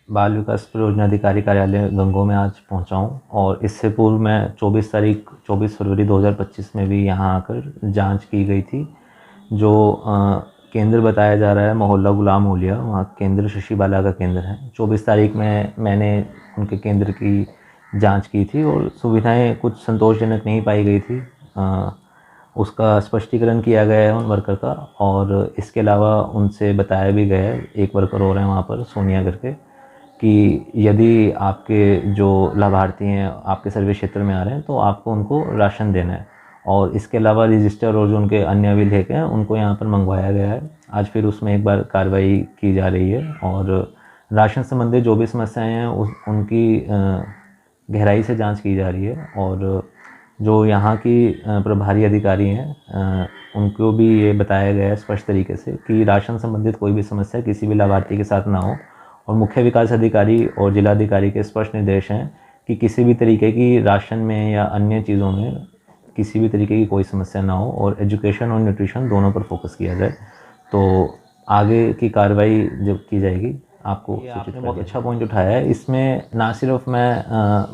बाल विकास परियोजना अधिकारी कार्यालय गंगो में आज पहुंचा हूं और इससे पूर्व मैं 24 फरवरी 2025 में भी यहां आकर जांच की गई थी। जो केंद्र बताया जा रहा है मोहल्ला गुलाम ओलिया, वहाँ केंद्र शशि बाला का केंद्र है। 24 तारीख में मैंने उनके केंद्र की जांच की थी और सुविधाएं कुछ संतोषजनक नहीं पाई गई थी। उसका स्पष्टीकरण किया गया है उन वर्कर का, और इसके अलावा उनसे बताया भी गया है, एक वर्कर और हैं वहाँ पर सोनिया करके, कि यदि आपके जो लाभार्थी हैं आपके सर्वे क्षेत्र में आ रहे हैं तो आपको उनको राशन देना है। और इसके अलावा रजिस्टर और जो उनके अन्य अभिलेख हैं उनको यहाँ पर मंगवाया गया है। आज फिर उसमें एक बार कार्रवाई की जा रही है और राशन संबंधित जो भी समस्याएं हैं उनकी गहराई से जांच की जा रही है। और जो यहाँ की प्रभारी अधिकारी हैं उनको भी ये बताया गया है स्पष्ट तरीके से कि राशन संबंधित कोई भी समस्या किसी भी लाभार्थी के साथ ना हो। और मुख्य विकास अधिकारी और जिलाधिकारी के स्पष्ट निर्देश हैं कि किसी भी तरीके की राशन में या अन्य चीज़ों में किसी भी तरीके की कोई समस्या ना हो और एजुकेशन और न्यूट्रिशन दोनों पर फोकस किया जाए। तो आगे की कार्रवाई जब की जाएगी आपको सूचित कर। बहुत अच्छा पॉइंट उठाया है। इसमें ना सिर्फ मैं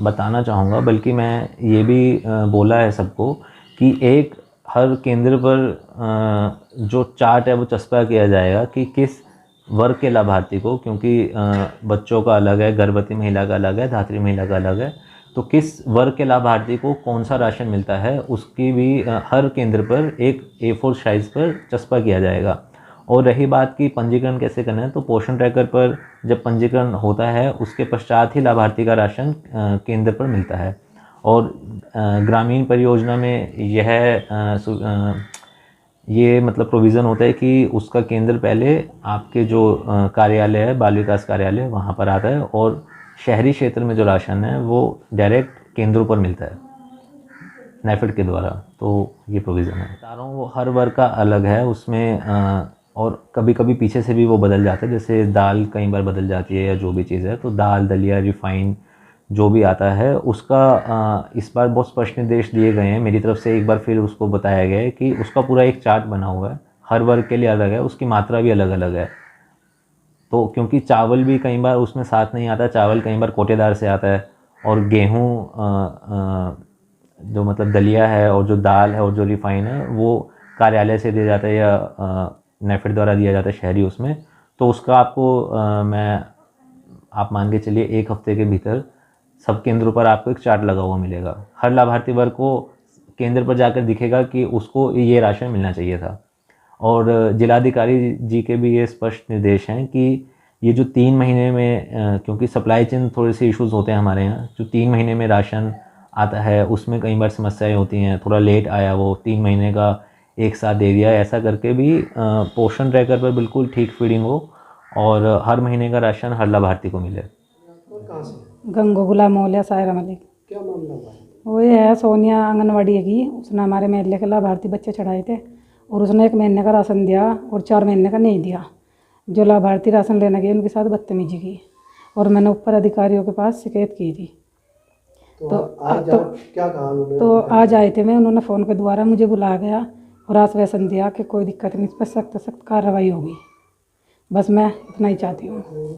बताना चाहूँगा बल्कि मैं ये भी बोला है सबको कि एक हर केंद्र पर जो चार्ट है वो चस्पा किया जाएगा कि किस वर्ग के लाभार्थी को, क्योंकि बच्चों का अलग है, गर्भवती महिला का अलग है, धात्री महिला का अलग है, तो किस वर्ग के लाभार्थी को कौन सा राशन मिलता है उसकी भी हर केंद्र पर एक A4 साइज़ पर चस्पा किया जाएगा। और रही बात की पंजीकरण कैसे करना है, तो पोषण ट्रैकर पर जब पंजीकरण होता है उसके पश्चात ही लाभार्थी का राशन केंद्र पर मिलता है। और ग्रामीण परियोजना में ये मतलब प्रोविज़न होता है कि उसका केंद्र पहले आपके जो कार्यालय है, बाल विकास कार्यालय, वहाँ पर आता है, और शहरी क्षेत्र में जो राशन है वो डायरेक्ट केंद्रों पर मिलता है नेफेड के द्वारा। तो ये प्रोविज़न है। बता रहा हूँ वो हर वर्ग का अलग है उसमें, और कभी कभी पीछे से भी वो बदल जाता है, जैसे दाल कई बार बदल जाती है या जो भी चीज़ है, तो दाल, दलिया, रिफाइन जो भी आता है उसका इस बार बहुत स्पष्ट निर्देश दिए गए हैं मेरी तरफ से। एक बार फिर उसको बताया गया है कि उसका पूरा एक चार्ट बना हुआ है, हर वर्ग के लिए अलग है, उसकी मात्रा भी अलग अलग है। तो क्योंकि चावल भी कई बार उसमें साथ नहीं आता, चावल कई बार कोटेदार से आता है, और गेहूँ जो मतलब दलिया है, और जो दाल है और जो रिफाइन है वो कार्यालय से दिया जाता है या नेफेड द्वारा दिया जाता है शहरी उसमें। तो उसका आपको आप मान के चलिए 1 हफ्ते के भीतर सब केंद्रों पर आपको एक चार्ट लगा हुआ मिलेगा। हर लाभार्थी वर्ग को केंद्र पर जाकर दिखेगा कि उसको ये राशन मिलना चाहिए था। और जिलाधिकारी जी के भी ये स्पष्ट निर्देश हैं कि ये जो 3 महीने में, क्योंकि सप्लाई चेन थोड़े से इश्यूज होते हैं हमारे यहाँ, जो 3 महीने में राशन आता है उसमें कई बार समस्याएं होती हैं, थोड़ा लेट आया, वो 3 महीने का एक साथ दे दिया, ऐसा करके भी पोषण ट्रैकर पर बिल्कुल ठीक फीडिंग हो और हर महीने का राशन हर लाभार्थी को मिले। गंगो गुलाम ओलिया, सायरा मलिक। क्या मामला हुआ है? वो ये है, सोनिया आंगनवाड़ी की, उसने हमारे महल्ले के लाभार्थी बच्चे चढ़ाए थे और उसने 1 महीने का राशन दिया और 4 महीने का नहीं दिया। जो लाभार्थी राशन लेने गए उनके साथ बदतमीजी की और मैंने ऊपर अधिकारियों के पास शिकायत की थी। क्या कहा उन्होंने? तो आज आए थे मैं, उन्होंने फ़ोन के द्वारा मुझे बुलाया गया और आश्वासन दिया कि कोई दिक्कत नहीं, इस पर सख्त कार्रवाई होगी। बस मैं इतना ही चाहती हूँ।